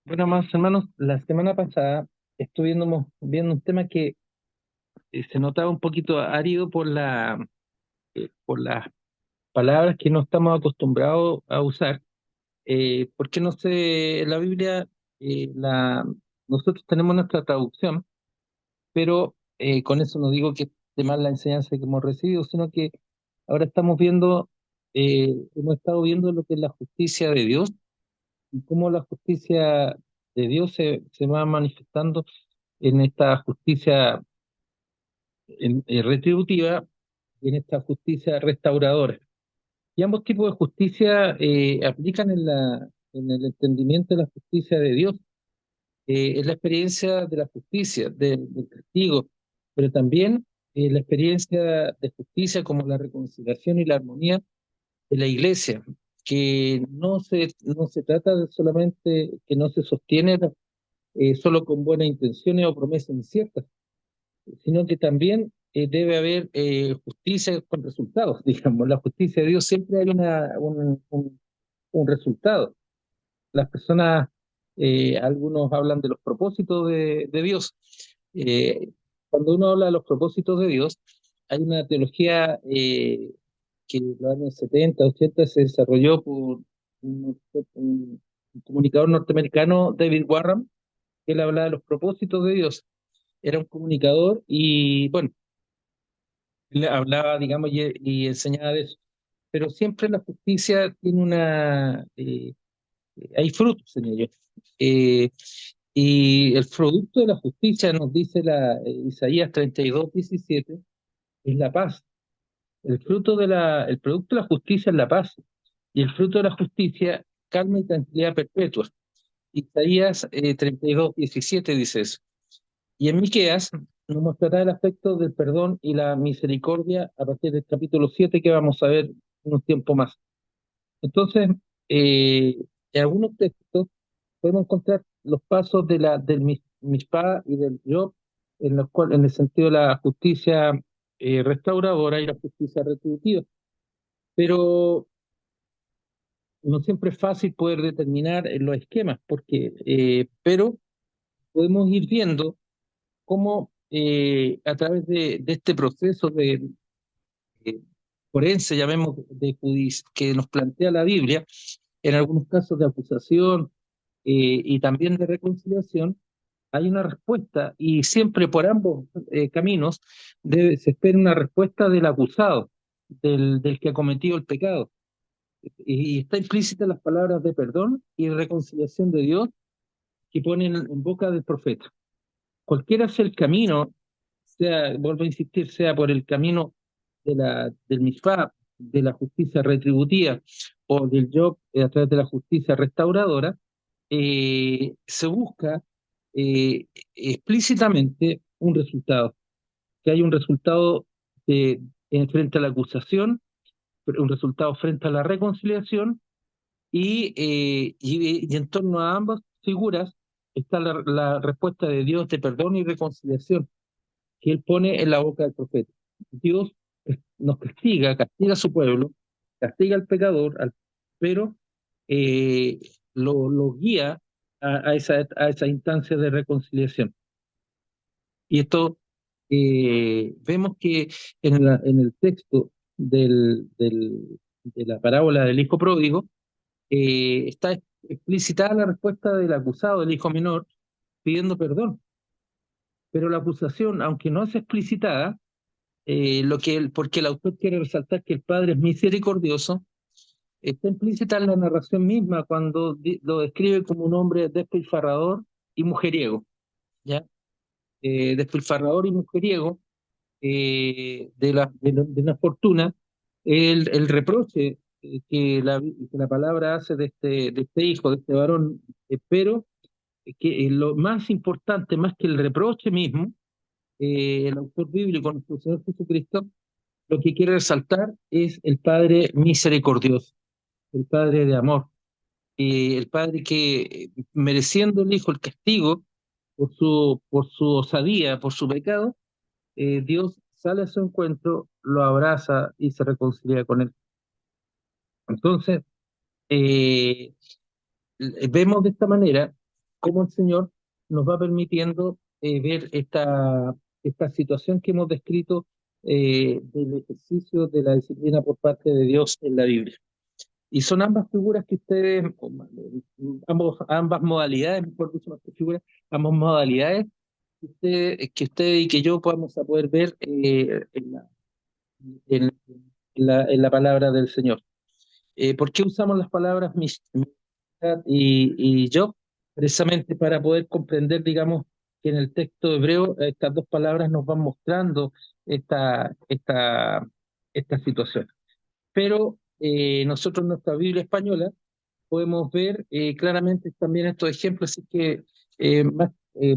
Bueno, más hermanos, la semana pasada estuvimos viendo un tema que se notaba un poquito árido por las palabras que no estamos acostumbrados a usar, porque no sé, en la Biblia nosotros tenemos nuestra traducción, pero con eso no digo que esté mal la enseñanza que hemos recibido, sino que ahora hemos estado viendo lo que es la justicia de Dios y cómo la justicia de Dios se va manifestando en esta justicia retributiva y en esta justicia restauradora. Y ambos tipos de justicia aplican en el entendimiento de la justicia de Dios. Es la experiencia de la justicia, del castigo, pero también la experiencia de justicia como la reconciliación y la armonía de la iglesia, que no se trata de solamente, que no se sostiene solo con buenas intenciones o promesas inciertas, sino que también debe haber justicia con resultados, digamos. La justicia de Dios siempre hay un resultado. Las personas, algunos hablan de los propósitos de Dios. Eh, Cuando uno habla de los propósitos de Dios, hay una teología que en los años 70, 80 se desarrolló por un comunicador norteamericano, David Warren, que él hablaba de los propósitos de Dios. Era un comunicador y, bueno, le hablaba, digamos, y enseñaba de eso. Pero siempre la justicia tiene hay frutos en ello. Eh, y el producto de la justicia, nos dice Isaías 32:17, es la paz. El producto de la justicia es la paz. Y el fruto de la justicia, calma y tranquilidad perpetua. Isaías 32:17 dice eso. Y en Miqueas nos mostrará el aspecto del perdón y la misericordia a partir del capítulo 7 que vamos a ver en un tiempo más. Entonces, en algunos textos podemos encontrar los pasos del Mishpah y del Job, en el sentido de la justicia restauradora y la justicia retributiva. Pero no siempre es fácil poder determinar los esquemas, pero podemos ir viendo cómo a través de este proceso eh, forense, llamemos, que nos plantea la Biblia, en algunos casos de acusación y también de reconciliación, hay una respuesta y siempre por ambos caminos se espera una respuesta del acusado, del que ha cometido el pecado. Y está implícita en las palabras de perdón y reconciliación de Dios que ponen en boca del profeta. Cualquiera sea el camino, vuelvo a insistir, sea por el camino del Mishpah, de la justicia retributiva, o del Job a través de la justicia restauradora, se busca eh, explícitamente un resultado, que hay un resultado frente a la acusación, un resultado frente a la reconciliación, y en torno a ambas figuras está la respuesta de Dios de perdón y reconciliación que Él pone en la boca del profeta. Dios nos castiga a su pueblo, castiga al pecador, pero eh, lo guía a esa instancia de reconciliación. Y esto vemos que en el texto de la parábola del hijo pródigo está explicitada la respuesta del acusado, del hijo menor, pidiendo perdón. Pero la acusación, aunque no es explicitada, porque el autor quiere resaltar que el Padre es misericordioso, está implícita en la narración misma cuando lo describe como un hombre despilfarrador y mujeriego, ¿ya? Despilfarrador y mujeriego de una fortuna, el reproche que la palabra hace de este hijo, de este varón, pero lo más importante, más que el reproche mismo, el autor bíblico, nuestro Señor Jesucristo, lo que quiere resaltar es el Padre misericordioso, el Padre de amor, el Padre que, mereciendo el Hijo el castigo por su osadía, por su pecado, Dios sale a su encuentro, lo abraza y se reconcilia con él. Entonces, vemos de esta manera cómo el Señor nos va permitiendo ver esta situación que hemos descrito del ejercicio de la disciplina por parte de Dios en la Biblia. Y son ambas figuras que ustedes, ambas modalidades, mejor dicho, más que figuras, ambas modalidades que usted y que yo podamos a poder ver en la palabra del Señor. ¿Por qué usamos las palabras y yo? Precisamente para poder comprender, digamos, que en el texto hebreo estas dos palabras nos van mostrando esta, esta, esta situación. Pero nosotros en nuestra Biblia española podemos ver claramente también estos ejemplos, así que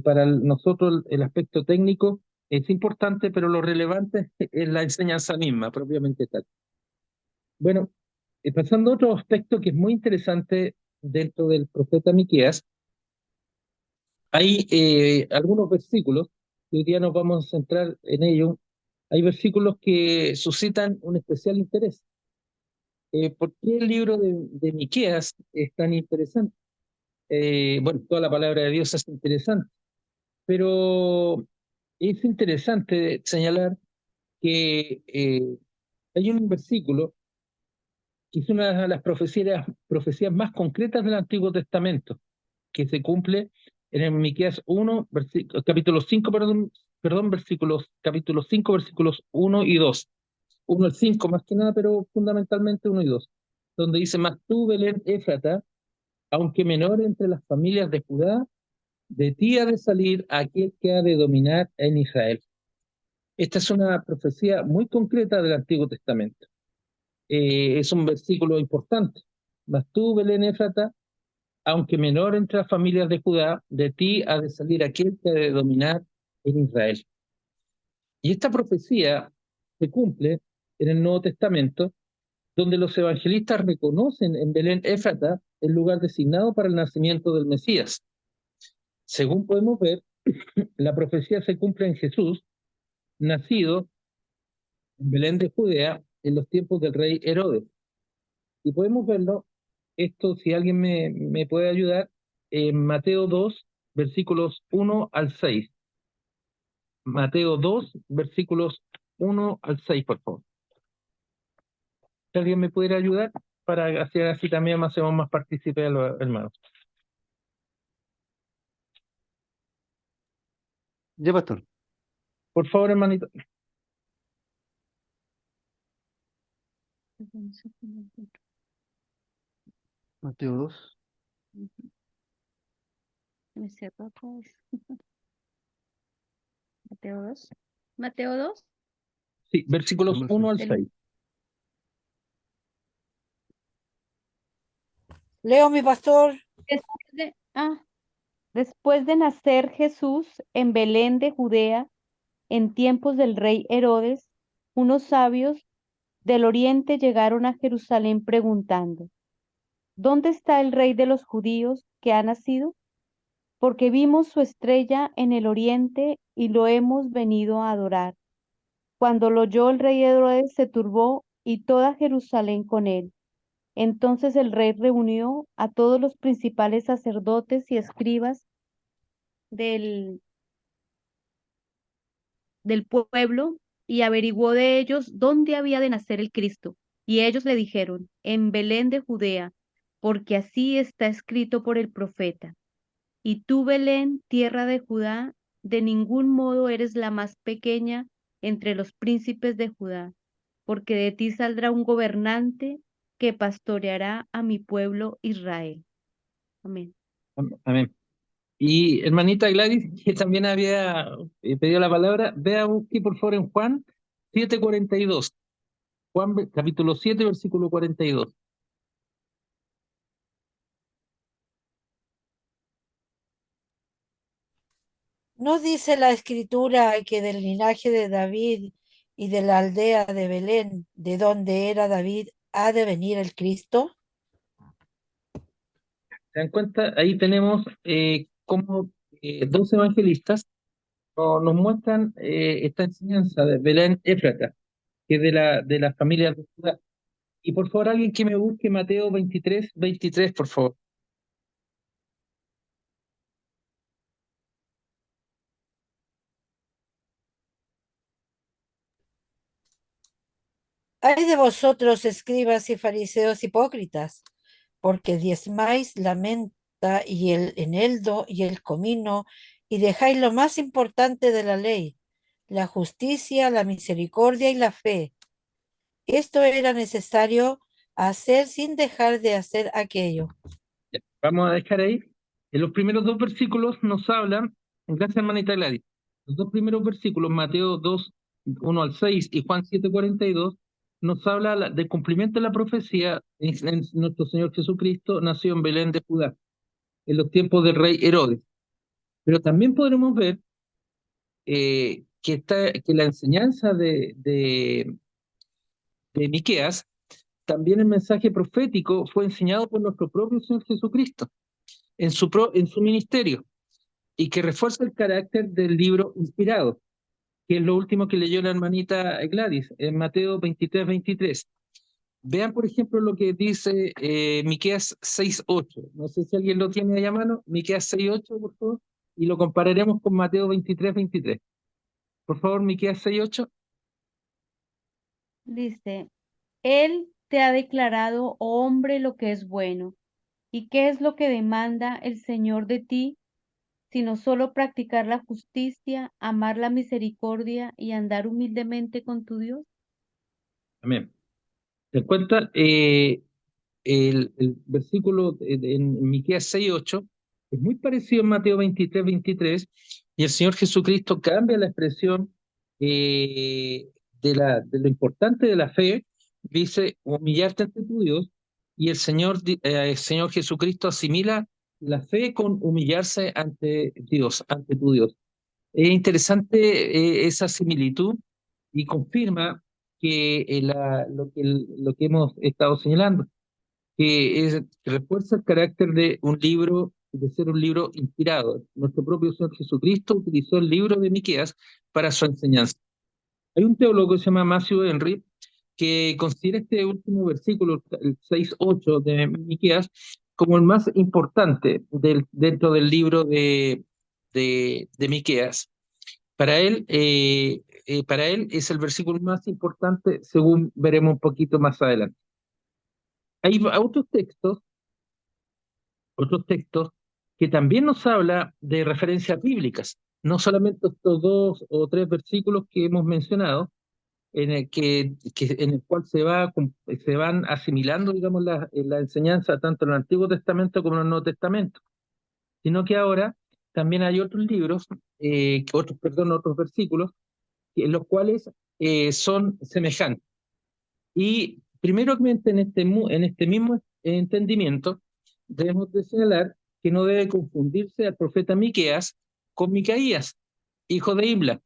para nosotros el aspecto técnico es importante, pero lo relevante es la enseñanza misma, propiamente tal. Bueno, pasando a otro aspecto que es muy interesante dentro del profeta Miqueas, hay algunos versículos, que hoy día nos vamos a centrar en ellos. Hay versículos que suscitan un especial interés. ¿Por qué el libro de Miqueas es tan interesante? Bueno, toda la palabra de Dios es interesante, pero es interesante señalar que hay un versículo que es una de las profecías más concretas del Antiguo Testamento, que se cumple en el Miqueas 1, capítulo 5, capítulo 5, versículos 1 y 2. 1 al 5 más que nada, pero fundamentalmente 1 y 2, donde dice: Mas tú, Belén Éfrata, aunque menor entre las familias de Judá, de ti ha de salir aquel que ha de dominar en Israel. Esta es una profecía muy concreta del Antiguo Testamento. Es un versículo importante. Mas tú, Belén Éfrata, aunque menor entre las familias de Judá, de ti ha de salir aquel que ha de dominar en Israel. Y esta profecía se cumple en el Nuevo Testamento, donde los evangelistas reconocen en Belén Éfrata el lugar designado para el nacimiento del Mesías. Según podemos ver, la profecía se cumple en Jesús, nacido en Belén de Judea en los tiempos del rey Herodes. Y podemos verlo, esto si alguien me puede ayudar, en Mateo 2, versículos 1 al 6. Mateo 2, versículos 1 al 6, por favor. Si alguien me pudiera ayudar para hacer así también hacemos más partícipes a los hermanos. Ya, pastor. Por favor, hermanito. Mateo 2. Mateo 2. Mateo 2. Sí, versículos 1 al 6. Leo, mi pastor. Después de nacer Jesús en Belén de Judea, en tiempos del rey Herodes, unos sabios del oriente llegaron a Jerusalén preguntando: ¿Dónde está el rey de los judíos que ha nacido? Porque vimos su estrella en el oriente y lo hemos venido a adorar. Cuando lo oyó el rey Herodes se turbó y toda Jerusalén con él. Entonces el rey reunió a todos los principales sacerdotes y escribas del, del pueblo y averiguó de ellos dónde había de nacer el Cristo. Y ellos le dijeron: en Belén de Judea, porque así está escrito por el profeta. Y tú, Belén, tierra de Judá, de ningún modo eres la más pequeña entre los príncipes de Judá, porque de ti saldrá un gobernante que pastoreará a mi pueblo Israel. Amén. Amén. Y hermanita Gladys, que también había pedido la palabra, vea busque por favor en Juan 7:42. Juan capítulo 7, versículo 42. ¿No dice la escritura que del linaje de David y de la aldea de Belén, de donde era David, ha de venir el Cristo? ¿Se dan cuenta? Ahí tenemos cómo dos evangelistas nos muestran esta enseñanza de Belén Éfrata, que es de la familia de Judá. Y por favor, alguien que me busque Mateo 23:23, por favor. Ay de vosotros, escribas y fariseos hipócritas, porque diezmáis la menta y el eneldo y el comino, y dejáis lo más importante de la ley, la justicia, la misericordia y la fe. Esto era necesario hacer sin dejar de hacer aquello. Vamos a dejar ahí. En los primeros dos versículos nos hablan, gracias hermanita Gladys, los dos primeros versículos, Mateo 2, 1 al 6 y Juan 7, 42, nos habla del cumplimiento de la profecía en nuestro Señor Jesucristo, nació en Belén de Judá, en los tiempos del rey Herodes. Pero también podremos ver que la enseñanza de Miqueas, también el mensaje profético fue enseñado por nuestro propio Señor Jesucristo en su ministerio, y que refuerza el carácter del libro inspirado, que es lo último que leyó la hermanita Gladys en Mateo 23, 23. Vean, por ejemplo, lo que dice Miqueas 6:8. No sé si alguien lo tiene ahí a mano. Miqueas 6:8, por favor, y lo compararemos con Mateo 23, 23. Por favor, Miqueas 6:8. Dice, Él te ha declarado, oh hombre, lo que es bueno. ¿Y qué es lo que demanda el Señor de ti, sino solo practicar la justicia, amar la misericordia y andar humildemente con tu Dios? Amén. Se encuentra el versículo en Miqueas 6:8, es muy parecido en Mateo 23, 23, y el Señor Jesucristo cambia la expresión de lo importante de la fe, dice humillarte ante tu Dios, y el Señor Jesucristo asimila la fe con humillarse ante Dios, ante tu Dios. Es interesante esa similitud, y confirma que, lo que hemos estado señalando, que refuerza el carácter de un libro, de ser un libro inspirado. Nuestro propio Señor Jesucristo utilizó el libro de Miqueas para su enseñanza. Hay un teólogo que se llama Matthew Henry que considera este último versículo, el 6:8 de Miqueas, como el más importante dentro del libro de Miqueas. Para él es el versículo más importante, según veremos un poquito más adelante. Hay otros textos que también nos habla de referencias bíblicas, no solamente estos dos o tres versículos que hemos mencionado, en el cual se van asimilando, digamos, la enseñanza tanto en el Antiguo Testamento como en el Nuevo Testamento, sino que ahora también hay otros libros, otros versículos, en los cuales son semejantes. Y primeramente en este mismo entendimiento, debemos de señalar que no debe confundirse al profeta Miqueas con Micaías, hijo de Imla.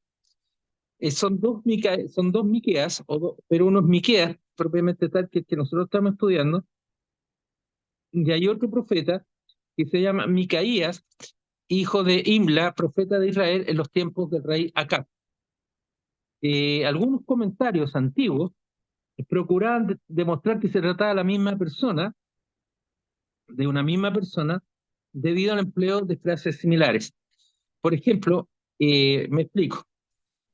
Son dos Miqueas, pero uno es Miqueas, propiamente tal que nosotros estamos estudiando, y hay otro profeta que se llama Micaías, hijo de Imla, profeta de Israel en los tiempos del rey Acab. Algunos comentarios antiguos procuraban demostrar que se trataba de una misma persona, debido al empleo de frases similares. Por ejemplo, me explico.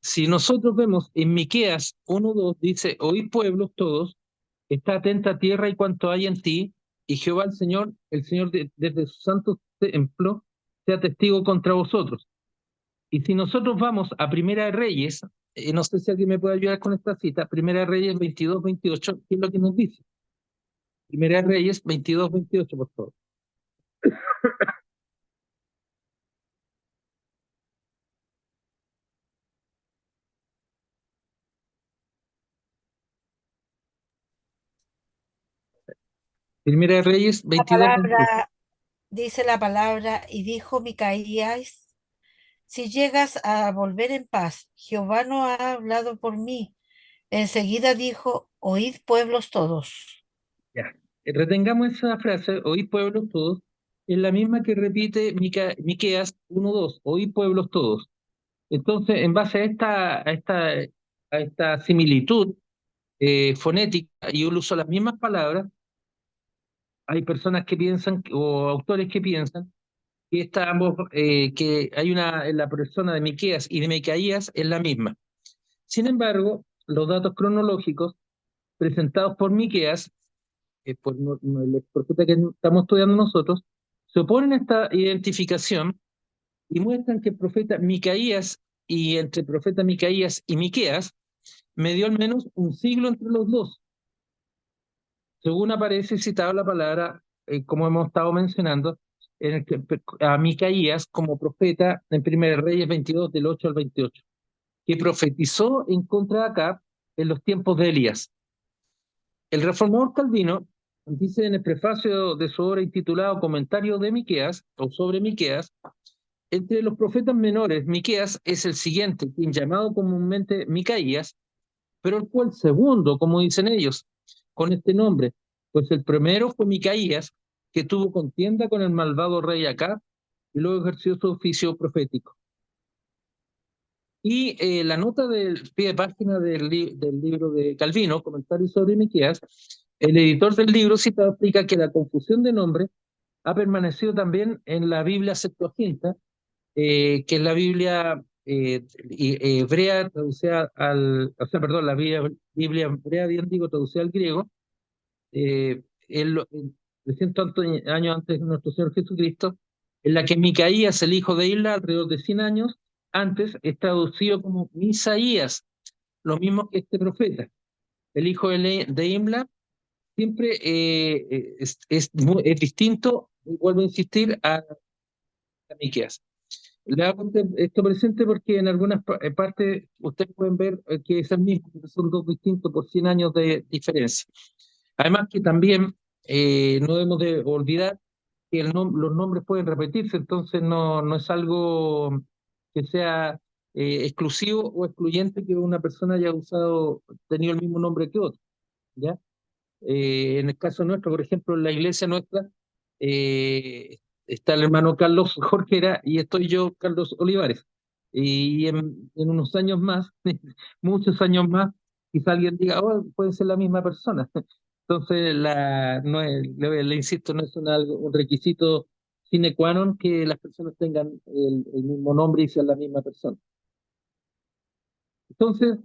Si nosotros vemos en Miqueas 1:2, dice, oíd pueblos todos, está atenta tierra y cuanto hay en ti, y Jehová el Señor desde su santo templo, sea testigo contra vosotros. Y si nosotros vamos a Primera de Reyes, no sé si alguien me puede ayudar con esta cita, Primera de Reyes 22, 28, ¿qué es lo que nos dice? Primera de Reyes 22, 28, por favor. Primera de Reyes La 22, 28. palabra, dice la palabra, y dijo Micaías, si llegas a volver en paz, Jehová no ha hablado por mí. Enseguida dijo, oíd pueblos todos. Ya. Retengamos esa frase, oí pueblos todos, es la misma que repite Miqueas 1:2, oí pueblos todos. Entonces, en base a esta similitud fonética y el uso de las mismas palabras, hay personas que piensan, o autores que piensan, que hay en la persona de Miqueas y de Micaías es la misma. Sin embargo, los datos cronológicos presentados por Miqueas, el profeta que estamos estudiando nosotros, se oponen a esta identificación y muestran que el profeta Micaías, y entre el profeta Micaías y Miqueas, medió al menos un siglo entre los dos. Según aparece citada la palabra, como hemos estado mencionando, en el que, a Micaías como profeta en 1 Reyes 22, del 8 al 28, que profetizó en contra de Acab en los tiempos de Elías. El reformador Calvino dice en el prefacio de su obra intitulado Comentario de Miqueas, o sobre Miqueas, entre los profetas menores, Miqueas es el siguiente, quien llamado comúnmente Micaías, pero el cual segundo, como dicen ellos, con este nombre, pues el primero fue Micaías, que tuvo contienda con el malvado rey Acab y luego ejerció su oficio profético. Y la nota del pie de página del libro de Calvino, Comentarios sobre Miqueas, el editor del libro citado explica que la confusión de nombre ha permanecido también en la Biblia Septuaginta, que es la Biblia hebrea traducida o sea, perdón, la Biblia hebrea, bien digo, traducida al griego, en 300 años antes de nuestro Señor Jesucristo, en la que Micaías, el hijo de Isla, alrededor de 100 años antes, es traducido como Misaías, lo mismo que este profeta. El hijo de Imla siempre es distinto, vuelvo a insistir, a Miqueas. Le hago esto presente porque en algunas partes ustedes pueden ver que es el mismo, que son dos distintos por 100 años de diferencia. Además que también no debemos de olvidar que los nombres pueden repetirse, entonces no es algo que sea exclusivo o excluyente que una persona haya tenido el mismo nombre que otro, ¿ya? En el caso nuestro, por ejemplo, en la iglesia nuestra, eh, está el hermano Carlos Jorquera y estoy yo, Carlos Olivares. Y en unos años más, muchos años más, quizá alguien diga, oh, puede ser la misma persona. Entonces, no le insisto, no es un requisito sine qua non que las personas tengan el mismo nombre y sean la misma persona. Entonces,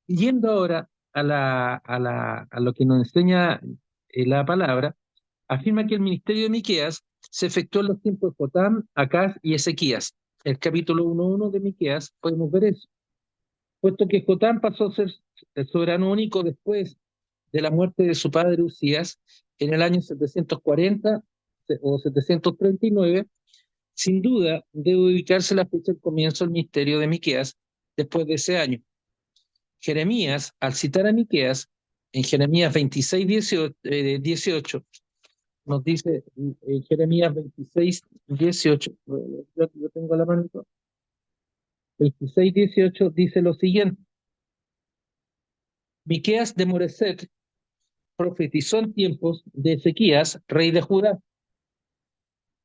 yendo ahora a lo que nos enseña la palabra, afirma que el ministerio de Miqueas se efectuó en los tiempos de Jotam, Acaz y Ezequías. El capítulo 1.1 de Miqueas podemos ver eso. Puesto que Jotam pasó a ser el soberano único después de la muerte de su padre Usías en el año 740 o 739, sin duda debe ubicarse la fecha del comienzo del ministerio de Miqueas después de ese año. Jeremías, al citar a Miqueas, en Jeremías 26, 18, nos dice, en Jeremías 26, 18, yo tengo la mano, 26, 18, dice lo siguiente: Miqueas de Moreset profetizó en tiempos de Ezequías, rey de Judá,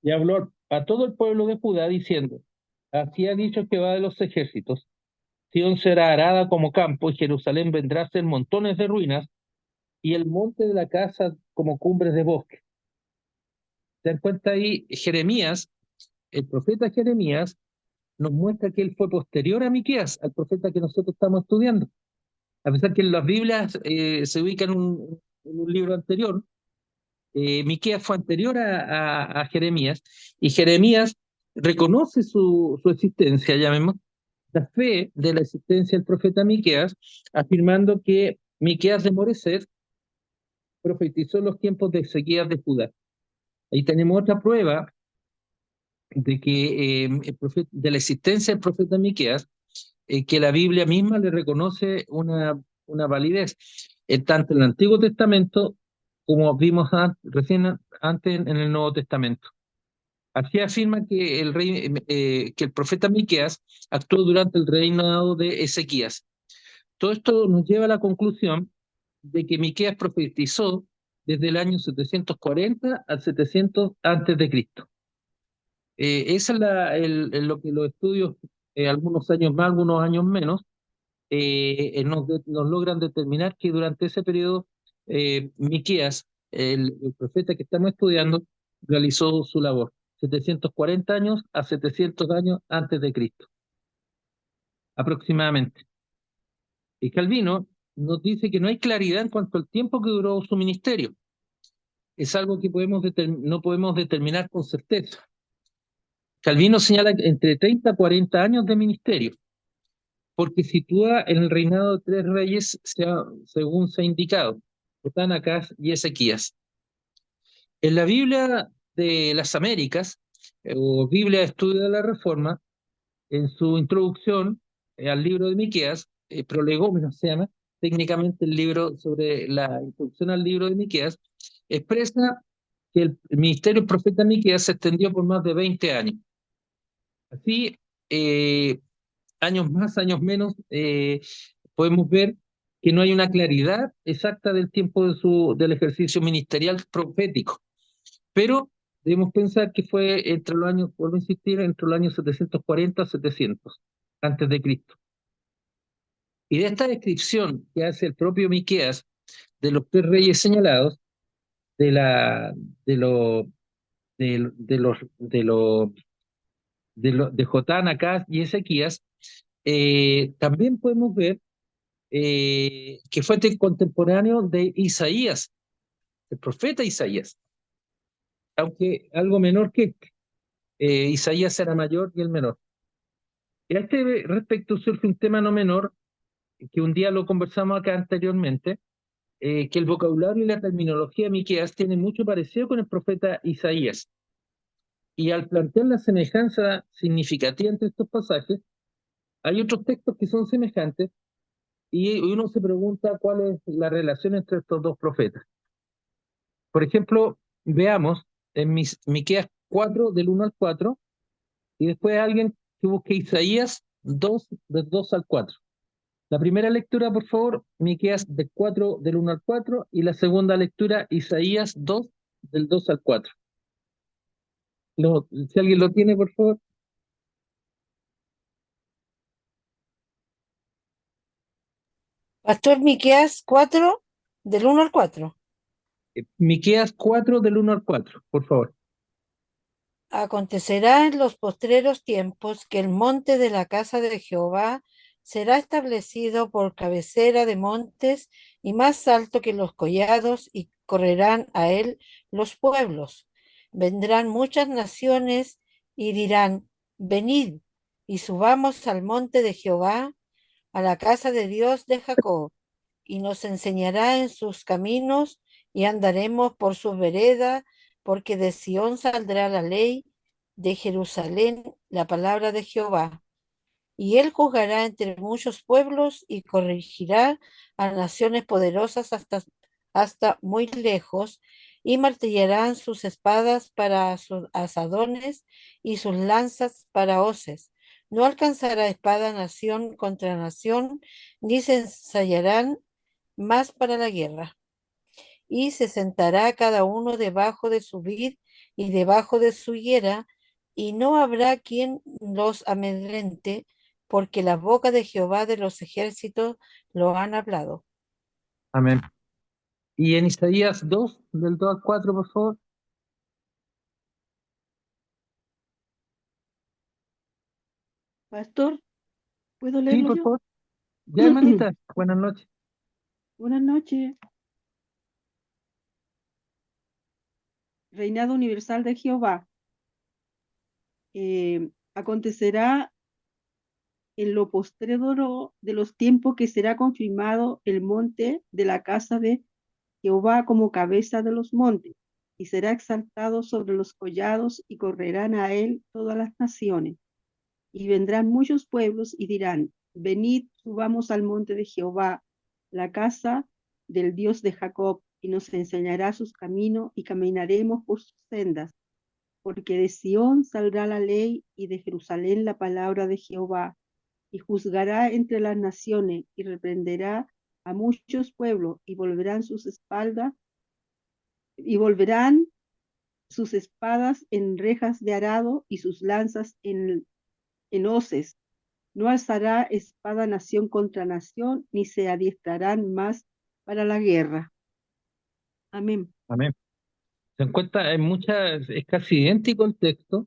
y habló a todo el pueblo de Judá diciendo, así ha dicho Jehová de los ejércitos, Sión será arada como campo y Jerusalén vendrá a ser montones de ruinas y el monte de la casa como cumbres de bosque. ¿Se dan cuenta ahí? Jeremías, el profeta Jeremías, nos muestra que él fue posterior a Miqueas, al profeta que nosotros estamos estudiando. A pesar que en las Biblias se ubica en un libro anterior, Miqueas fue anterior a Jeremías, y Jeremías reconoce su existencia, llamemos, la fe de la existencia del profeta Miqueas, afirmando que Miqueas de Moreset profetizó los tiempos de Ezequías de Judá. Ahí tenemos otra prueba de que de la existencia del profeta Miqueas, que la Biblia misma le reconoce una validez, tanto en el Antiguo Testamento como vimos recién antes en el Nuevo Testamento. Así afirma que que el profeta Miqueas actuó durante el reinado de Ezequías. Todo esto nos lleva a la conclusión de que Miqueas profetizó desde el año 740 al 700 antes de Cristo. Esa es lo que los estudios, algunos años más, algunos años menos, nos logran determinar que durante ese periodo Miqueas, el profeta que estamos estudiando, realizó su labor, 740 años a 700 años antes de Cristo, aproximadamente. Y Calvino nos dice que no hay claridad en cuanto al tiempo que duró su ministerio. Es algo que no podemos determinar con certeza. Calvino señala entre 30 a 40 años de ministerio, porque sitúa en el reinado de tres reyes según se ha indicado, Jotán, Acaz y Ezequías. En la Biblia de las Américas, o Biblia de Estudio de la Reforma, en su introducción al libro de Miqueas, prolegómeno se llama, técnicamente el libro sobre la introducción al libro de Miqueas, expresa que el ministerio del profeta Miqueas se extendió por más de 20 años. Así, años más, años menos, podemos ver que no hay una claridad exacta del tiempo del ejercicio ministerial profético, pero debemos pensar que fue entre los años, vuelvo a insistir, entre los años 740 a 700 antes de Cristo. Y de esta descripción que hace el propio Miqueas de los tres reyes señalados, de la de lo de los de Jotán, Acaz y Ezequías, también podemos ver que fue contemporáneo de Isaías, el profeta Isaías, aunque algo menor que Isaías era mayor y el menor. Y a este respecto surge un tema no menor, que un día lo conversamos acá anteriormente, que el vocabulario y la terminología de Miqueas tienen mucho parecido con el profeta Isaías. Y al plantear la semejanza significativa entre estos pasajes, hay otros textos que son semejantes y uno se pregunta cuál es la relación entre estos dos profetas. Por ejemplo, veamos en Miqueas 4, del 1 al 4, y después alguien que busque Isaías 2, del 2 al 4. La primera lectura, por favor, Miqueas de 4, del 1 al 4, y la segunda lectura, Isaías 2, del 2 al 4. Si alguien lo tiene, por favor. Pastor Miqueas 4, del 1 al 4. Miqueas 4, del 1 al 4, por favor. Acontecerá en los postreros tiempos que el monte de la casa de Jehová será establecido por cabecera de montes y más alto que los collados, y correrán a él los pueblos. Vendrán muchas naciones y dirán: venid y subamos al monte de Jehová, a la casa de Dios de Jacob, y nos enseñará en sus caminos, y andaremos por sus veredas, porque de Sión saldrá la ley, de Jerusalén la palabra de Jehová. Y él juzgará entre muchos pueblos y corregirá a naciones poderosas hasta muy lejos, y martillarán sus espadas para sus asadones y sus lanzas para hoces. No alcanzará espada nación contra nación, ni se ensayarán más para la guerra. Y se sentará cada uno debajo de su vid y debajo de su higuera, y no habrá quien los amedrente, porque la boca de Jehová de los ejércitos lo han hablado. Amén. Y en Isaías 2, del 2 al 4, por favor. Pastor, ¿puedo Sí, leerlo por yo? favor. Ya, hermanita, buenas noches. Buenas noches. Reinado universal de Jehová. Acontecerá en lo postrero de los tiempos que será confirmado el monte de la casa de Jehová como cabeza de los montes, y será exaltado sobre los collados, y correrán a él todas las naciones. Y vendrán muchos pueblos y dirán: venid, subamos al monte de Jehová, la casa del Dios de Jacob, y nos enseñará sus caminos, y caminaremos por sus sendas. Porque de Sión saldrá la ley, y de Jerusalén la palabra de Jehová, y juzgará entre las naciones, y reprenderá a muchos pueblos, y volverán sus espadas en rejas de arado, y sus lanzas en hoces. No alzará espada nación contra nación, ni se adiestrarán más para la guerra. Amén. Amén. Se encuentra es casi idéntico el texto,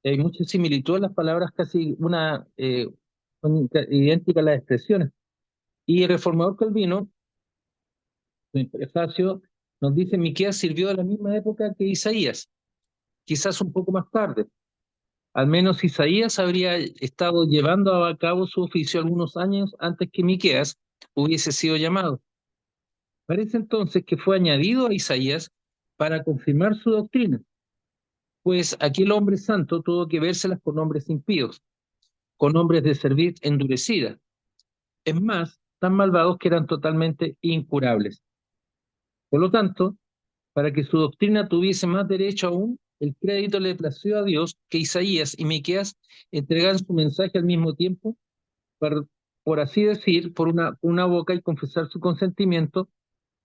hay mucha similitud en las palabras, casi son idénticas las expresiones. Y el reformador Calvino, en el prefacio, nos dice: Miqueas sirvió de la misma época que Isaías, quizás un poco más tarde. Al menos Isaías habría estado llevando a cabo su oficio algunos años antes que Miqueas hubiese sido llamado. Parece entonces que fue añadido a Isaías para confirmar su doctrina, pues aquel hombre santo tuvo que vérselas con hombres impíos, con hombres de cerviz endurecida. Es más, tan malvados que eran totalmente incurables. Por lo tanto, para que su doctrina tuviese más derecho aún, el crédito le plació a Dios que Isaías y Miqueas entregaran su mensaje al mismo tiempo, por así decir, por una boca, y confesar su consentimiento,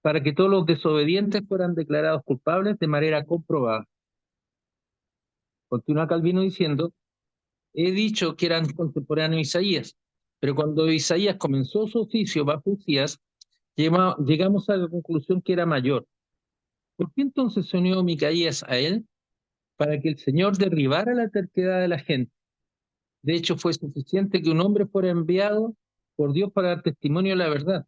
para que todos los desobedientes fueran declarados culpables de manera comprobada. Continúa Calvino diciendo: he dicho que eran contemporáneos de Isaías, pero cuando Isaías comenzó su oficio bajo Usías, llegamos a la conclusión que era mayor. ¿Por qué entonces se unió Micaías a él? Para que el Señor derribara la terquedad de la gente. De hecho, fue suficiente que un hombre fuera enviado por Dios para dar testimonio de la verdad,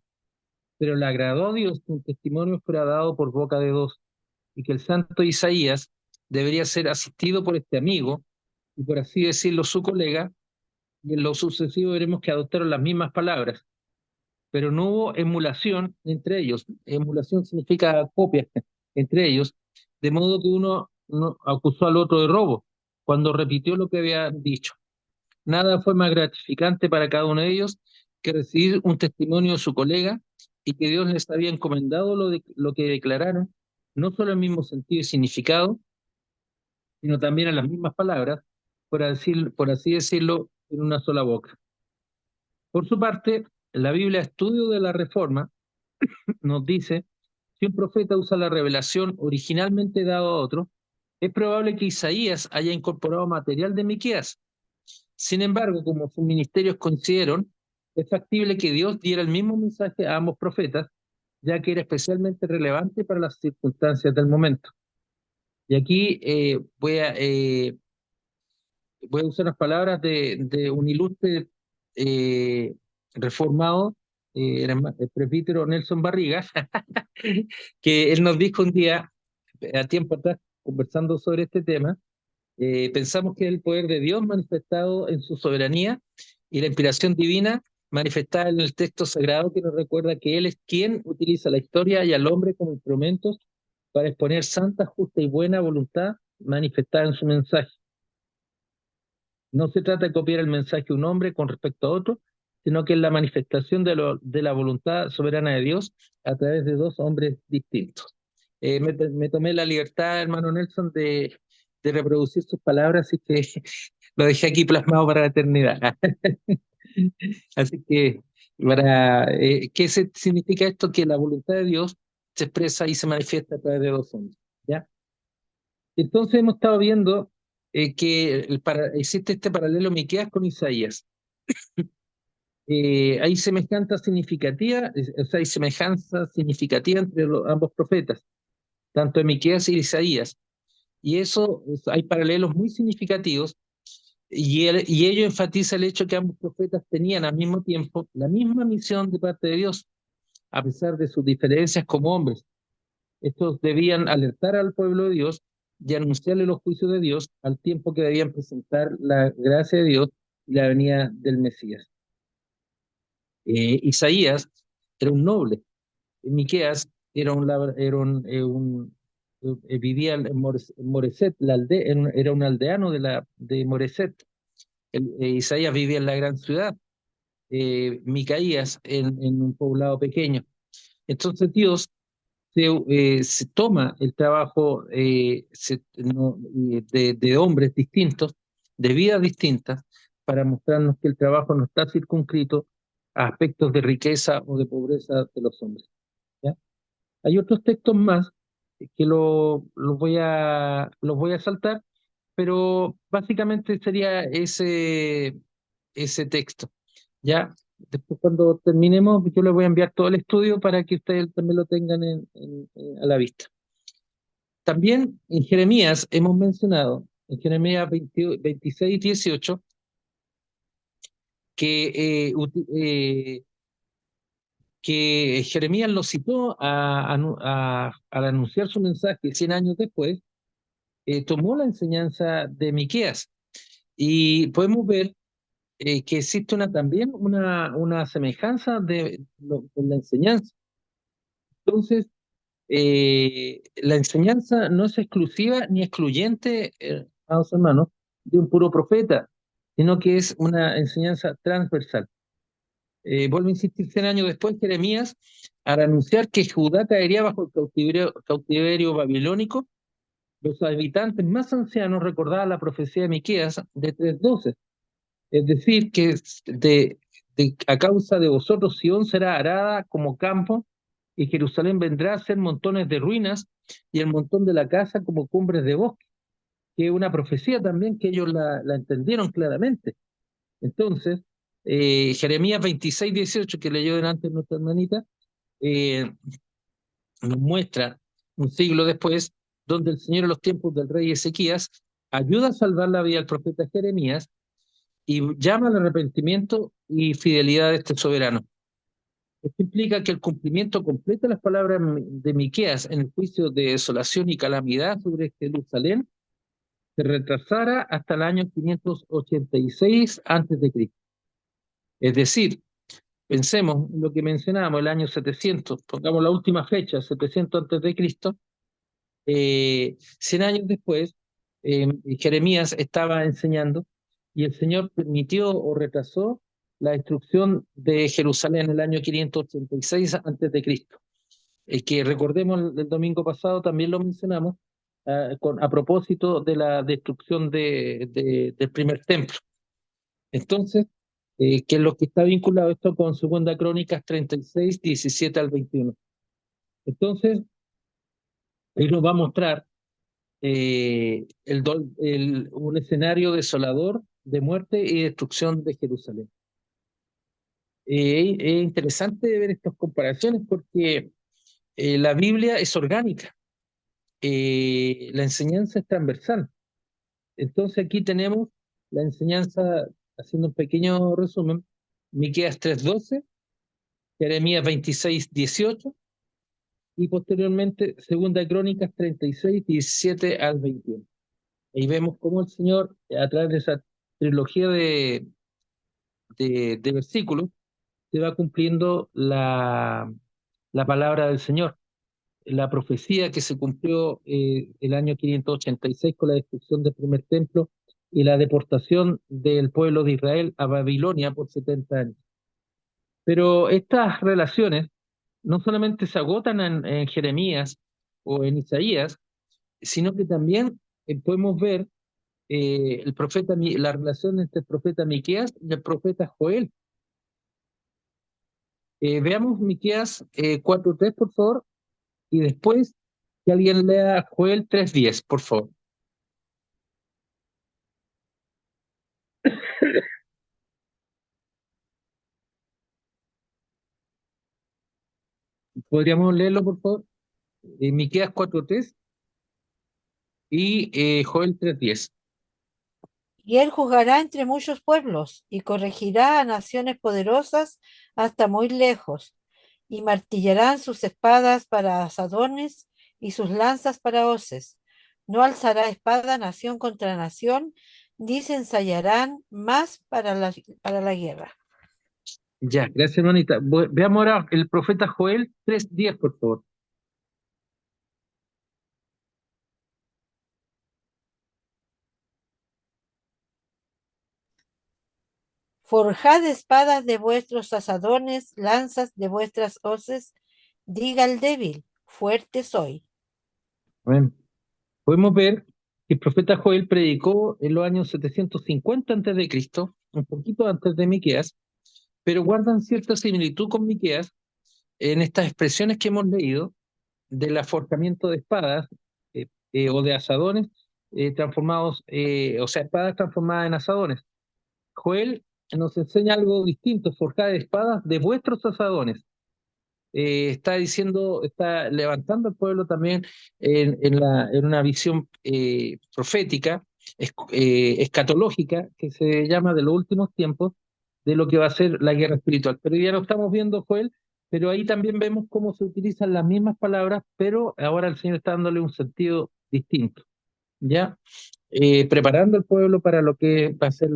pero le agradó a Dios que un testimonio fuera dado por boca de dos, y que el santo Isaías debería ser asistido por este amigo, y por así decirlo, su colega, y en lo sucesivo veremos que adoptaron las mismas palabras, pero no hubo emulación entre ellos. Emulación significa copia entre ellos, de modo que uno no acusó al otro de robo cuando repitió lo que había dicho. Nada fue más gratificante para cada uno de ellos que recibir un testimonio de su colega, y que Dios les había encomendado lo que declararon, no solo el mismo sentido y significado, sino también en las mismas palabras, por así decirlo, en una sola boca. Por su parte, la Biblia Estudio de la Reforma nos dice: si un profeta usa la revelación originalmente dada a otro, es probable que Isaías haya incorporado material de Miqueas. Sin embargo, como sus ministerios coincidieron, es factible que Dios diera el mismo mensaje a ambos profetas, ya que era especialmente relevante para las circunstancias del momento. Y aquí voy a usar las palabras de un ilustre eh, reformado, el presbítero Nelson Barriga, que él nos dijo un día, a tiempo atrás, conversando sobre este tema: pensamos que es el poder de Dios manifestado en su soberanía y la inspiración divina manifestada en el texto sagrado, que nos recuerda que Él es quien utiliza la historia y al hombre como instrumentos para exponer santa, justa y buena voluntad manifestada en su mensaje. No se trata de copiar el mensaje de un hombre con respecto a otro, sino que es la manifestación de la voluntad soberana de Dios a través de dos hombres distintos. Me tomé la libertad, hermano Nelson, de reproducir sus palabras, así que lo dejé aquí plasmado para la eternidad. Así que, ¿qué significa esto? Que la voluntad de Dios se expresa y se manifiesta a través de dos hombres, ¿ya? Entonces hemos estado viendo que existe este paralelo Miqueas con Isaías. Hay semejanza significativa, o sea, hay semejanza significativa entre ambos profetas, tanto en Miqueas y Isaías. Y hay paralelos muy significativos, y ello enfatiza el hecho que ambos profetas tenían al mismo tiempo la misma misión de parte de Dios, a pesar de sus diferencias como hombres. Estos debían alertar al pueblo de Dios y anunciarle los juicios de Dios, al tiempo que debían presentar la gracia de Dios y la venida del Mesías. Isaías era un noble. Miqueas vivía en Moreset, era un aldeano de Moreset. Isaías vivía en la gran ciudad, Micaías en un poblado pequeño. Entonces Dios se toma el trabajo de hombres distintos, de vidas distintas, para mostrarnos que el trabajo no está circunscrito a aspectos de riqueza o de pobreza de los hombres, ¿ya? Hay otros textos más que los voy a saltar, pero básicamente sería ese texto, ¿ya? Después, cuando terminemos, yo les voy a enviar todo el estudio para que ustedes también lo tengan a la vista. También en Jeremías hemos mencionado, en Jeremías 26, 18, que que Jeremías lo citó al anunciar su mensaje 100 años después, tomó la enseñanza de Miqueas. Y podemos ver que existe también una semejanza de la enseñanza. Entonces, la enseñanza no es exclusiva ni excluyente, amados hermanos, de un puro profeta, sino que es una enseñanza transversal. Vuelvo a insistir, 100 años después, Jeremías, al anunciar que Judá caería bajo el cautiverio babilónico, los habitantes más ancianos recordaban la profecía de Miqueas de 3:12, es decir, que a causa de vosotros Sión será arada como campo, y Jerusalén vendrá a ser montones de ruinas, y el montón de la casa como cumbres de bosque, que es una profecía también que ellos la entendieron claramente. Entonces, Jeremías 26:18, que leyó delante nuestra hermanita, nos muestra un siglo después, donde el Señor en los tiempos del rey Ezequías ayuda a salvar la vida al profeta Jeremías y llama al arrepentimiento y fidelidad de este soberano. Esto implica que el cumplimiento completo de las palabras de Miqueas en el juicio de desolación y calamidad sobre Jerusalén se retrasara hasta el año 586 a.C. Es decir, pensemos en lo que mencionábamos, el año 700, pongamos la última fecha, 700 a.C., 100 años después, Jeremías estaba enseñando y el Señor permitió o retrasó la destrucción de Jerusalén en el año 586 a.C., que recordemos el domingo pasado también lo mencionamos, a propósito de la destrucción del primer templo. Entonces, que es lo que está vinculado esto con 2 Crónicas 36, 17 al 21. Entonces, él nos va a mostrar un escenario desolador de muerte y destrucción de Jerusalén. Es interesante ver estas comparaciones porque la Biblia es orgánica, la enseñanza es transversal. Entonces aquí tenemos la enseñanza, haciendo un pequeño resumen, Miqueas 3:12, Jeremías 26:18 y posteriormente 2 Crónicas 36, 17 al 21. Ahí vemos cómo el Señor, a través de esa trilogía de versículos, se va cumpliendo la palabra del Señor. La profecía que se cumplió el año 586 con la destrucción del primer templo y la deportación del pueblo de Israel a Babilonia por 70 años. Pero estas relaciones no solamente se agotan en Jeremías o en Isaías, sino que también podemos ver la relación entre el profeta Miqueas y el profeta Joel. Veamos Miqueas 4:3, por favor, y después que alguien lea Joel 3:10, por favor. ¿Podríamos leerlo, por favor? Miqueas 4:3 y Joel 3:10. Y él juzgará entre muchos pueblos y corregirá a naciones poderosas hasta muy lejos, y martillarán sus espadas para asadones y sus lanzas para hoces. No alzará espada nación contra nación, ni se ensayarán más para la guerra. Ya, gracias, hermanita. Veamos ahora el profeta Joel 3:10, por favor. Forjad espadas de vuestros asadones, lanzas de vuestras hoces, diga el débil, fuerte soy. Amén. Podemos ver que el profeta Joel predicó en los años 750 a.C., un poquito antes de Miqueas, pero guardan cierta similitud con Miqueas en estas expresiones que hemos leído del aforjamiento de espadas o de asadones transformados, o sea, espadas transformadas en asadones. Joel nos enseña algo distinto: forjad espadas de vuestros asadones. Está diciendo, está levantando al pueblo también en una visión profética, escatológica, que se llama de los últimos tiempos, de lo que va a ser la guerra espiritual. Pero ya no estamos viendo, Joel, pero ahí también vemos cómo se utilizan las mismas palabras, pero ahora el Señor está dándole un sentido distinto, ¿ya? Preparando al pueblo para lo que va a ser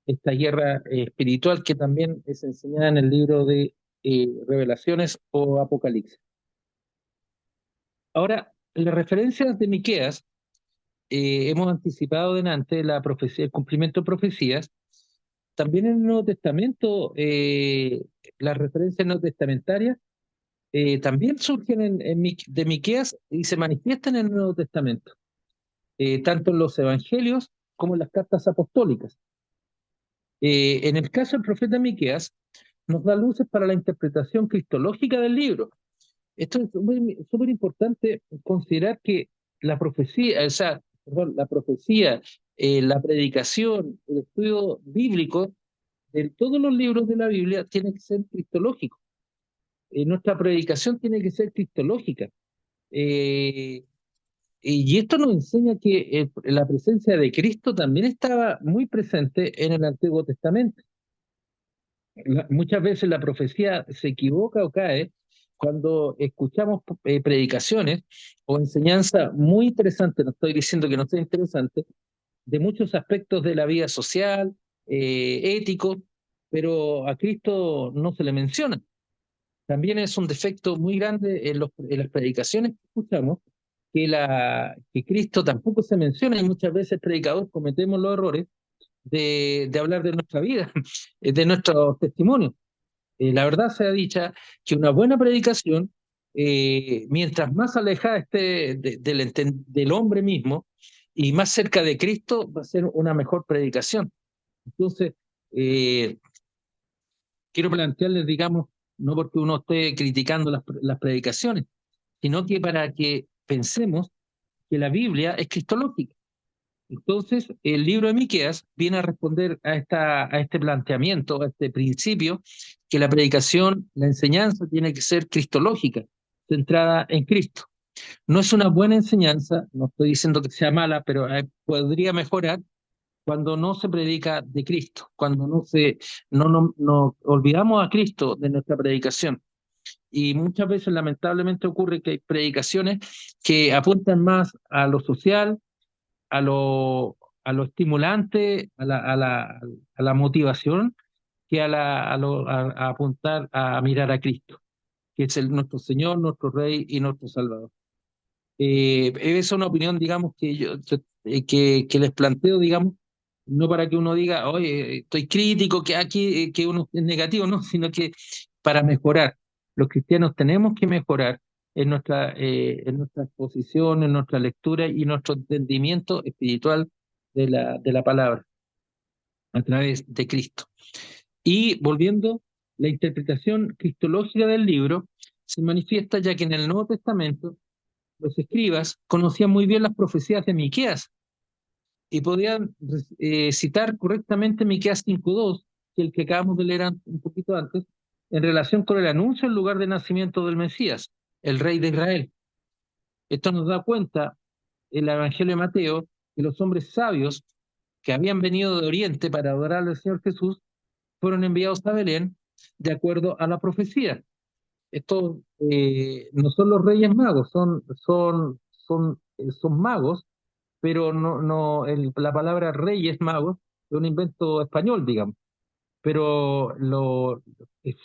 esta guerra espiritual que también es enseñada en el libro de Revelaciones o Apocalipsis. Ahora, las referencias de Miqueas, hemos anticipado delante la profecía, el cumplimiento de profecías. También en el Nuevo Testamento, las referencias neotestamentarias también surgen de Miqueas y se manifiestan en el Nuevo Testamento, tanto en los evangelios como en las cartas apostólicas. En el caso del profeta Miqueas, nos da luces para la interpretación cristológica del libro. Esto es súper importante considerar que la profecía, o sea, perdón, la profecía, la predicación, el estudio bíblico de todos los libros de la Biblia tiene que ser cristológico. Nuestra predicación tiene que ser cristológica. Y esto nos enseña que la presencia de Cristo también estaba muy presente en el Antiguo Testamento. Muchas veces la profecía se equivoca o cae cuando escuchamos predicaciones o enseñanza muy interesante, no estoy diciendo que no sea interesante, de muchos aspectos de la vida social, ético, pero a Cristo no se le menciona. También es un defecto muy grande en las predicaciones que escuchamos, que Cristo tampoco se menciona y muchas veces predicadores cometemos los errores de hablar de nuestra vida, de nuestros testimonios. La verdad sea dicha que una buena predicación, mientras más alejada esté del hombre mismo y más cerca de Cristo, va a ser una mejor predicación. Entonces, eh, quiero plantearles, digamos, no porque uno esté criticando las predicaciones, sino que para que pensemos que la Biblia es cristológica. Entonces, el libro de Miqueas viene a responder a este planteamiento, a este principio, que la predicación, la enseñanza tiene que ser cristológica, centrada en Cristo. No es una buena enseñanza, no estoy diciendo que sea mala, pero podría mejorar cuando no se predica de Cristo, cuando no olvidamos a Cristo de nuestra predicación. Y muchas veces, lamentablemente, ocurre que hay predicaciones que apuntan más a lo social, a lo estimulante, a la motivación, que a apuntar a mirar a Cristo, que es nuestro Señor, nuestro Rey y nuestro Salvador. Esa es una opinión, digamos, que les planteo, digamos, no para que uno diga, oye, estoy crítico, que aquí que uno es negativo, no, sino que para mejorar. Los cristianos tenemos que mejorar en nuestra exposición, en nuestra lectura y nuestro entendimiento espiritual de la palabra a través de Cristo. Y volviendo, la interpretación cristológica del libro se manifiesta ya que en el Nuevo Testamento los escribas conocían muy bien las profecías de Miqueas y podían citar correctamente Miqueas 5:2, que el que acabamos de leer un poquito antes, en relación con el anuncio del lugar de nacimiento del Mesías, el rey de Israel. Esto nos da cuenta el Evangelio de Mateo que los hombres sabios que habían venido de Oriente para adorar al Señor Jesús fueron enviados a Belén de acuerdo a la profecía. Estos no son los reyes magos, son magos, pero la palabra reyes magos es un invento español, digamos. Pero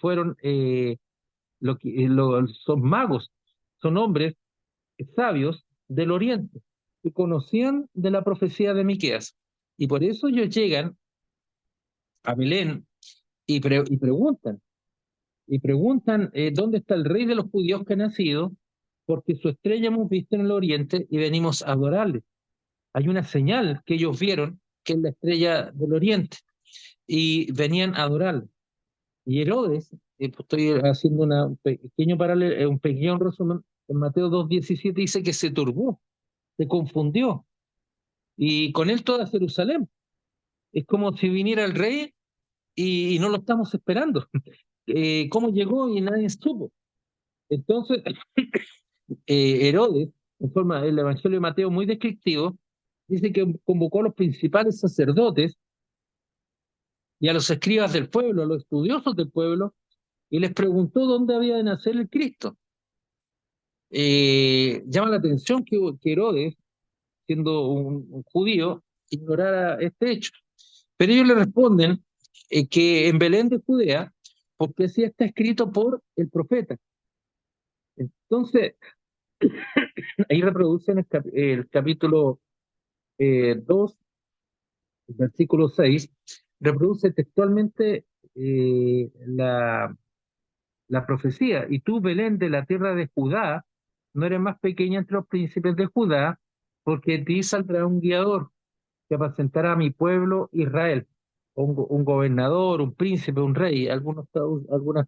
fueron, son magos, son hombres sabios del Oriente que conocían de la profecía de Miqueas. Y por eso ellos llegan a Belén y preguntan. Y preguntan dónde está el rey de los judíos que ha nacido, porque su estrella hemos visto en el oriente y venimos a adorarle. Hay una señal que ellos vieron, que es la estrella del oriente, y venían a adorarle. Y Herodes, pues estoy haciendo un pequeño paralelo, un pequeño resumen, en Mateo 2:17 dice que se turbó, se confundió, y con él toda Jerusalén. Es como si viniera el rey y no lo estamos esperando. ¿Cómo llegó y nadie supo? Entonces, Herodes, en forma del Evangelio de Mateo muy descriptivo, dice que convocó a los principales sacerdotes y a los escribas del pueblo, a los estudiosos del pueblo, y les preguntó dónde había de nacer el Cristo. Llama la atención que Herodes, siendo un judío, ignorara este hecho. Pero ellos le responden que en Belén de Judea, porque así está escrito por el profeta. Entonces, ahí reproducen el capítulo 2, versículo 6, reproduce textualmente la profecía. Y tú, Belén, de la tierra de Judá, no eres más pequeña entre los príncipes de Judá, porque de ti saldrá un guiador que apacentará a mi pueblo Israel. Un gobernador, un príncipe, un rey. Algunas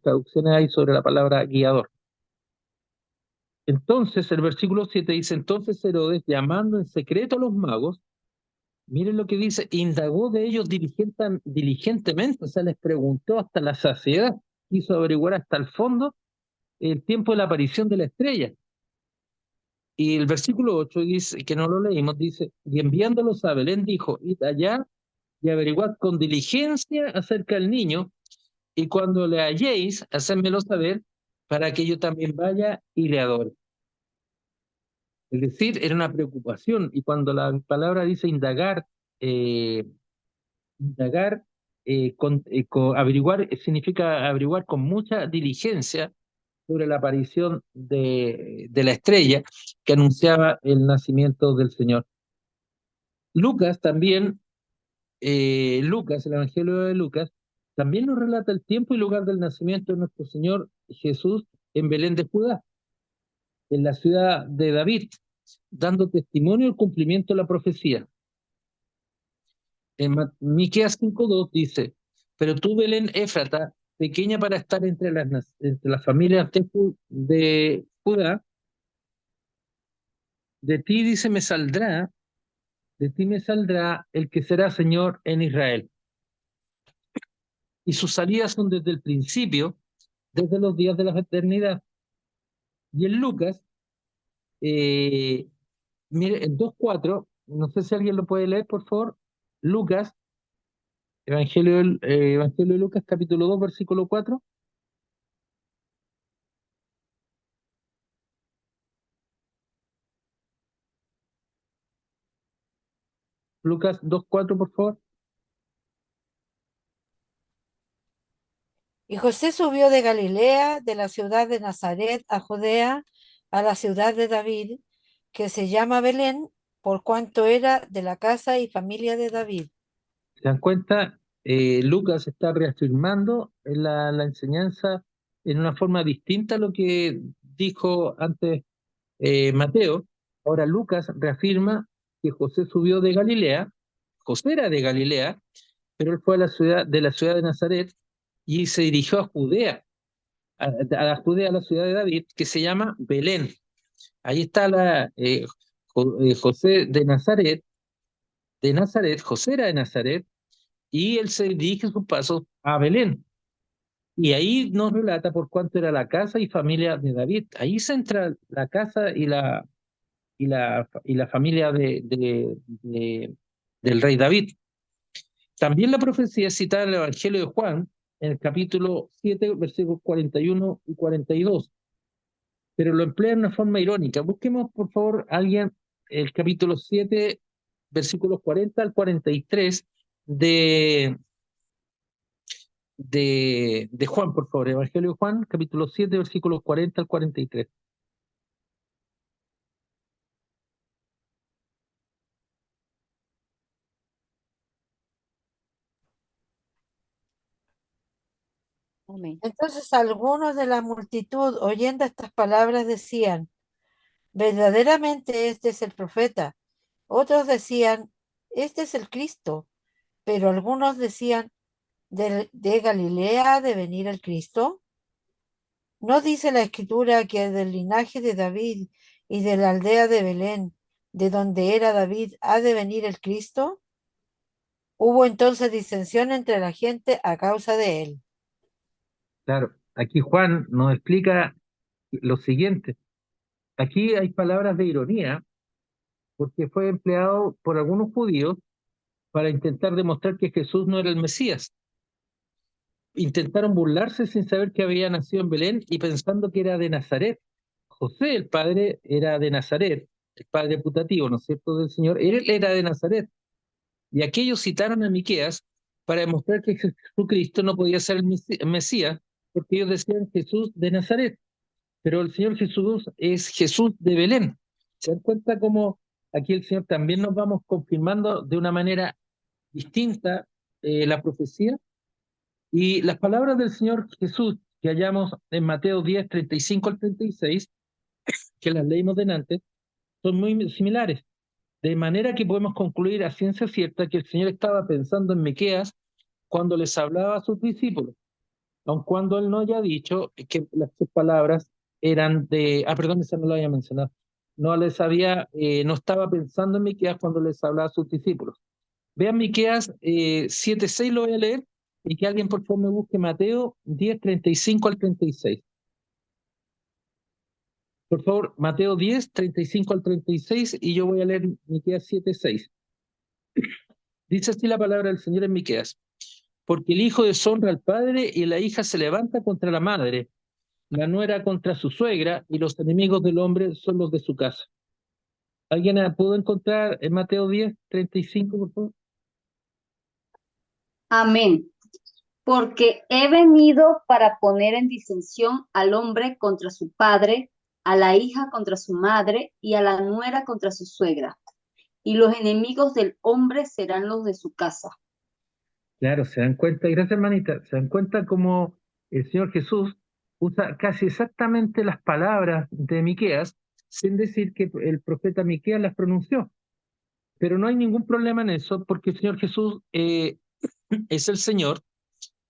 traducciones hay sobre la palabra guiador. Entonces, el versículo 7 dice, entonces Herodes, llamando en secreto a los magos, miren lo que dice, indagó de ellos diligentemente, o sea, les preguntó hasta la saciedad, quiso averiguar hasta el fondo el tiempo de la aparición de la estrella. Y el versículo 8 dice, que no lo leímos, dice, y enviándolos a Belén dijo, id allá y averiguad con diligencia acerca del niño, y cuando le halléis, hacedmelo saber, para que yo también vaya y le adore. Es decir, era una preocupación, y cuando la palabra dice indagar, eh, indagar, averiguar, significa averiguar con mucha diligencia sobre la aparición de la estrella que anunciaba el nacimiento del Señor. Lucas también, Lucas, el Evangelio de Lucas, también nos relata el tiempo y lugar del nacimiento de nuestro Señor Jesús en Belén de Judá, en la ciudad de David, dando testimonio del cumplimiento de la profecía. En Miqueas 5:2 dice, pero tú, Belén Éfrata, pequeña para estar entre las familias de Judá, de ti, dice, de ti me saldrá el que será Señor en Israel. Y sus salidas son desde el principio, desde los días de la eternidad. Y en Lucas, mire, en 2:4, no sé si alguien lo puede leer, por favor. Lucas, Evangelio de Lucas, capítulo 2, versículo 4. Lucas 2:4, por favor. Y José subió de Galilea, de la ciudad de Nazaret a Judea, a la ciudad de David, que se llama Belén, por cuanto era de la casa y familia de David. ¿Se dan cuenta? Lucas está reafirmando la enseñanza en una forma distinta a lo que dijo antes Mateo. Ahora Lucas reafirma que José subió de Galilea, José era de Galilea, pero él fue a la ciudad de Nazaret y se dirigió a Judea, a la ciudad de David, que se llama Belén. Ahí está José de Nazaret, José era de Nazaret, y él se dirige sus pasos a Belén. Y ahí nos relata por cuánto era la casa y familia de David. Ahí se entra la casa y la familia del rey David. También la profecía es citada en el Evangelio de Juan, en el capítulo 7, versículos 41 y 42, pero lo emplea de una forma irónica. Busquemos, por favor, alguien, el capítulo 7, versículos 40 al 43 de Juan, por favor. Evangelio de Juan, capítulo 7, versículos 40 al 43. Amén. Entonces algunos de la multitud, oyendo estas palabras, decían, verdaderamente este es el profeta. Otros decían, este es el Cristo. Pero algunos decían, ¿de Galilea ha de venir el Cristo? ¿No dice la Escritura que del linaje de David y de la aldea de Belén, de donde era David, ha de venir el Cristo? Hubo entonces disensión entre la gente a causa de él. Claro, aquí Juan nos explica lo siguiente. Aquí hay palabras de ironía, porque fue empleado por algunos judíos para intentar demostrar que Jesús no era el Mesías. intentaron burlarse sin saber que había nacido en Belén y pensando que era de Nazaret. José, el padre, era de Nazaret, el padre putativo, ¿no es cierto?, del Señor. Él era de Nazaret. Y aquellos citaron a Miqueas para demostrar que Jesucristo no podía ser el Mesías, porque ellos decían Jesús de Nazaret, pero el Señor Jesús es Jesús de Belén. ¿Se dan cuenta cómo aquí el Señor también nos vamos confirmando de una manera distinta la profecía? Y las palabras del Señor Jesús que hallamos en Mateo 10, 35 al 36, que las leímos delante, son muy similares. De manera que podemos concluir a ciencia cierta que el Señor estaba pensando en Miqueas cuando les hablaba a sus discípulos, aun cuando él no haya dicho que las sus palabras eran de... Ah, perdón, esa no lo había mencionado. No estaba pensando en Miqueas cuando les hablaba a sus discípulos. Vean Miqueas 7:6, lo voy a leer, y que alguien por favor me busque Mateo 10, 35 al 36. Por favor, Mateo 10, 35 al 36, y yo voy a leer Miqueas 7:6. Dice así la palabra del Señor en Miqueas: porque el hijo deshonra al padre y la hija se levanta contra la madre, la nuera contra su suegra, y los enemigos del hombre son los de su casa. ¿Alguien pudo encontrar en Mateo 10, 35, por favor? Amén. Porque he venido para poner en disensión al hombre contra su padre, a la hija contra su madre y a la nuera contra su suegra. Y los enemigos del hombre serán los de su casa. Claro, se dan cuenta, y gracias hermanita, se dan cuenta cómo el Señor Jesús usa casi exactamente las palabras de Miqueas, sin decir que el profeta Miqueas las pronunció. Pero no hay ningún problema en eso, porque el Señor Jesús es el Señor,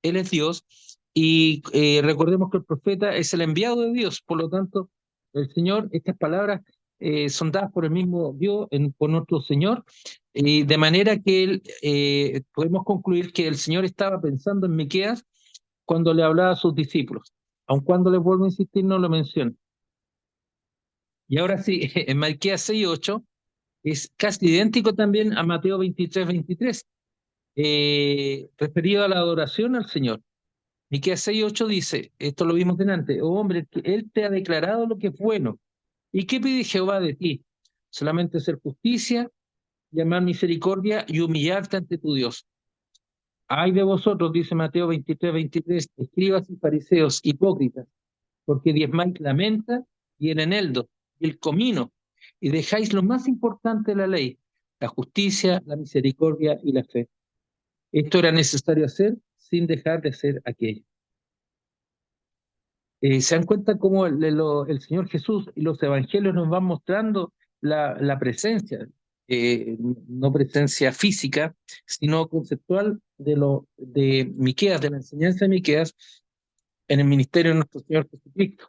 Él es Dios, y recordemos que el profeta es el enviado de Dios, por lo tanto, el Señor, estas palabras son dadas por el mismo Dios, por nuestro Señor, y de manera que podemos concluir que el Señor estaba pensando en Miqueas cuando le hablaba a sus discípulos, aun cuando les vuelvo a insistir, no lo menciono. Y ahora sí, en Miqueas 6:8 es casi idéntico también a Mateo 23, 23, referido a la adoración al Señor. Miqueas 6:8 dice, esto lo vimos delante: oh hombre, Él te ha declarado lo que es bueno. ¿Y qué pide Jehová de ti? Solamente hacer justicia, llamar misericordia y humillarte ante tu Dios. Ay de vosotros, dice Mateo 23, 23, escribas y fariseos, hipócritas, porque diezmáis la menta y el eneldo y el comino, y dejáis lo más importante de la ley, la justicia, la misericordia y la fe. Esto era necesario hacer sin dejar de hacer aquello. ¿Se dan cuenta cómo el Señor Jesús y los evangelios nos van mostrando la presencia, no presencia física, sino conceptual de Miqueas, de la enseñanza de Miqueas en el ministerio de nuestro Señor Jesucristo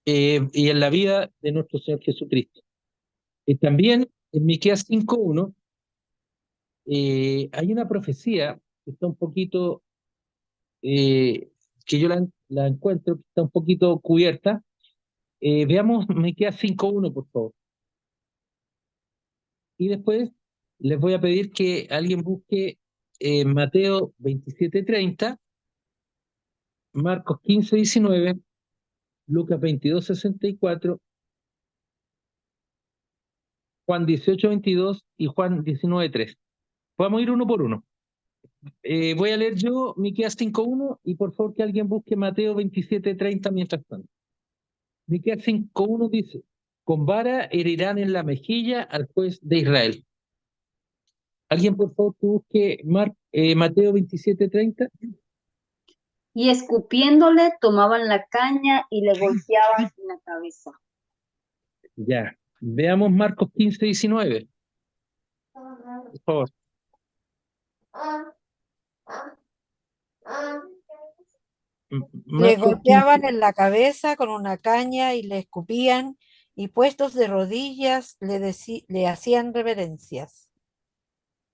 y en la vida de nuestro Señor Jesucristo? También en Miqueas 5:1 hay una profecía que está un poquito, que yo la encuentro, que está un poquito cubierta. Veamos Miqueas 5:1, por favor. Y después les voy a pedir que alguien busque Mateo 27:30, Marcos 15:19, Lucas 22:64, Juan 18:22 y Juan 19:3. Vamos a ir uno por uno. Voy a leer yo Miqueas 5:1 y por favor que alguien busque Mateo 27:30 mientras tanto. Miqueas 5:1 dice: con vara herirán en la mejilla al juez de Israel. Alguien por favor que busque Mateo 27:30. Y escupiéndole tomaban la caña y le golpeaban en la cabeza. Ya, veamos Marcos 15:19, por favor. Le Marcos golpeaban 15, en la cabeza con una caña y le escupían, y puestos de rodillas le hacían reverencias.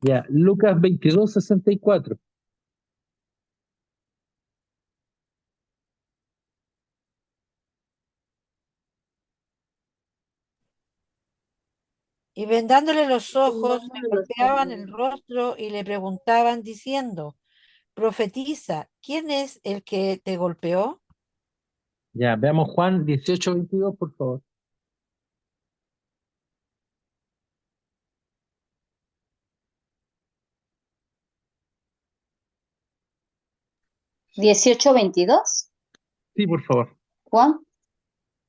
ya, Lucas 22:64. Y vendándole los ojos, le golpeaban el rostro y le preguntaban diciendo: Profetiza, ¿quién es el que te golpeó? Ya, veamos Juan 18:22, por favor. 18:22. Sí, por favor. Juan.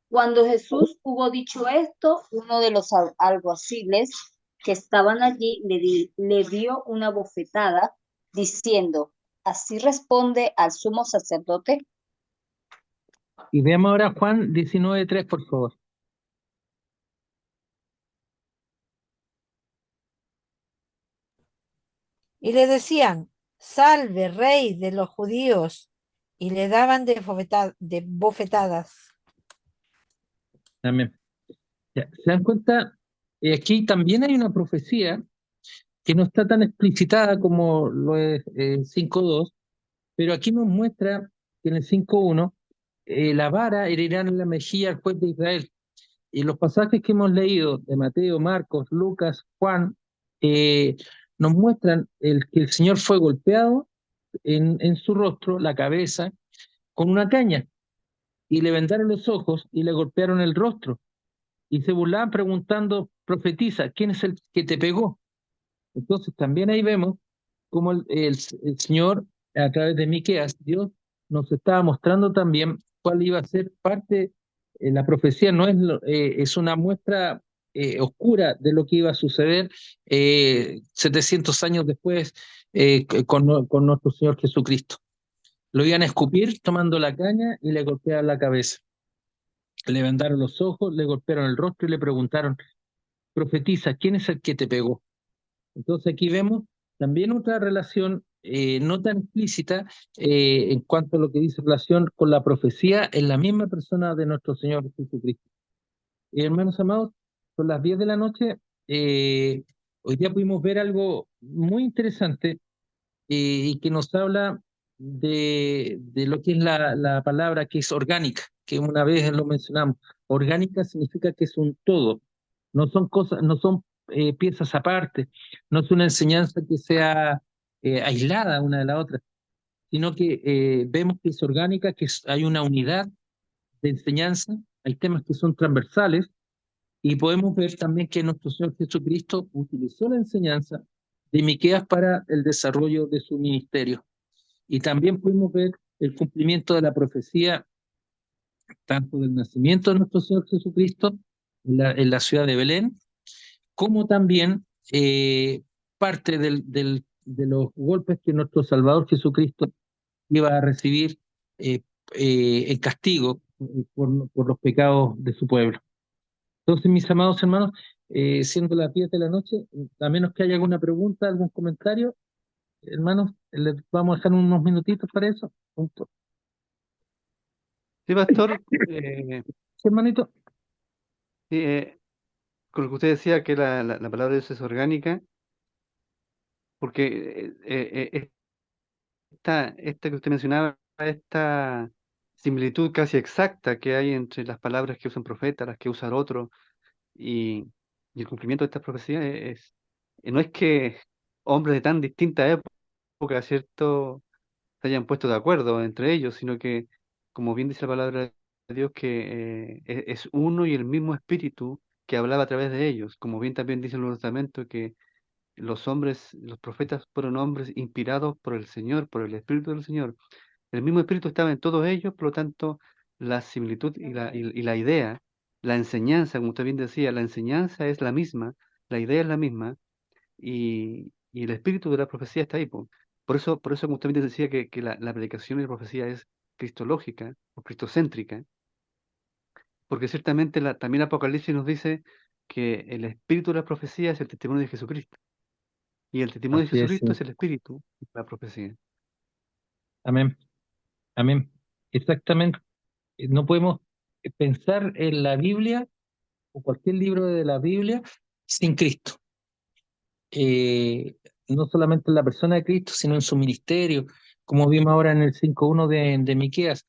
Cuando Jesús hubo dicho esto, uno de los alguaciles que estaban allí le dio una bofetada, diciendo, ¿así responde al sumo sacerdote? Y veamos ahora Juan 19:3, por favor. Y le decían, salve, rey de los judíos, y le daban de bofetadas. Amén. Ya, ¿se dan cuenta? Aquí también hay una profecía que no está tan explicitada como lo es 5:2, pero aquí nos muestra que en el 5:1 la vara herirá en la mejilla al juez de Israel. Y los pasajes que hemos leído de Mateo, Marcos, Lucas, Juan, eh, nos muestran que el Señor fue golpeado en su rostro, la cabeza, con una caña, y le vendaron los ojos y le golpearon el rostro. Y se burlaban preguntando, profetiza, ¿quién es el que te pegó? Entonces también ahí vemos cómo el Señor, a través de Miqueas, Dios nos estaba mostrando también cuál iba a ser parte, la profecía no es, es una muestra oscura de lo que iba a suceder 700 años después con nuestro Señor Jesucristo. Lo iban a escupir tomando la caña y le golpeaban la cabeza. Le vendaron los ojos, le golpearon el rostro y le preguntaron, profetiza, ¿quién es el que te pegó? Entonces aquí vemos también otra relación no tan explícita en cuanto a lo que dice relación con la profecía en la misma persona de nuestro Señor Jesucristo. Hermanos amados, son las 10 de la noche. Hoy día pudimos ver algo muy interesante y que nos habla de lo que es la palabra que es orgánica, que una vez lo mencionamos. Orgánica significa que es un todo, no son cosas, no son piezas aparte, no es una enseñanza que sea aislada una de la otra, sino que vemos que es orgánica, hay una unidad de enseñanza, hay temas que son transversales, y podemos ver también que nuestro Señor Jesucristo utilizó la enseñanza de Miqueas para el desarrollo de su ministerio. Y también pudimos ver el cumplimiento de la profecía, tanto del nacimiento de nuestro Señor Jesucristo en la ciudad de Belén, como también parte de los golpes que nuestro Salvador Jesucristo iba a recibir en castigo por los pecados de su pueblo. Entonces, mis amados hermanos, siendo las 10 de la noche, a menos que haya alguna pregunta, algún comentario, hermanos, les vamos a dejar unos minutitos para eso. Punto. Sí, pastor, Sí, hermanito. con lo que usted decía que la palabra de Dios es orgánica, porque esta que usted mencionaba, esta similitud casi exacta que hay entre las palabras que usan profetas, las que usan otros, y, y el cumplimiento de estas profecías no es que hombres de tan distinta época, ¿cierto?, se hayan puesto de acuerdo entre ellos, sino que, como bien dice la palabra de Dios, que es uno y el mismo espíritu que hablaba a través de ellos, como bien también dice el Nuevo Testamento, que los hombres, los profetas fueron hombres inspirados por el Señor, por el Espíritu del Señor. El mismo Espíritu estaba en todos ellos, por lo tanto, la similitud y la idea, la enseñanza, como usted bien decía, la enseñanza es la misma, la idea es la misma, y el espíritu de la profecía está ahí, po. Por eso, como usted bien decía, que la predicación y la profecía es cristológica o cristocéntrica, porque ciertamente también Apocalipsis nos dice que el espíritu de la profecía es el testimonio de Jesucristo. Y el testimonio de Así es, Jesucristo sí. es el espíritu de la profecía. Amén, amén. Exactamente. No podemos pensar en la Biblia o cualquier libro de la Biblia sin Cristo. No solamente en la persona de Cristo, sino en su ministerio, como vimos ahora en el 5:1 de Miqueas,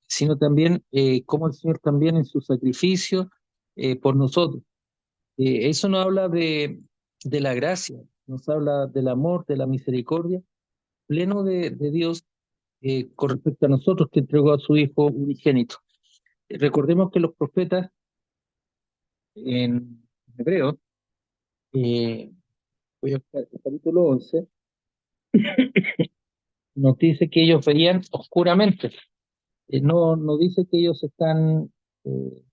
sino también como el Señor también en su sacrificio por nosotros. Eso nos habla de la gracia, nos habla del amor, de la misericordia, pleno de Dios con respecto a nosotros, que entregó a su Hijo unigénito. Recordemos que los profetas en Hebreo, voy a buscar el capítulo 11, nos dice que ellos veían oscuramente. No dice que ellos están, estoy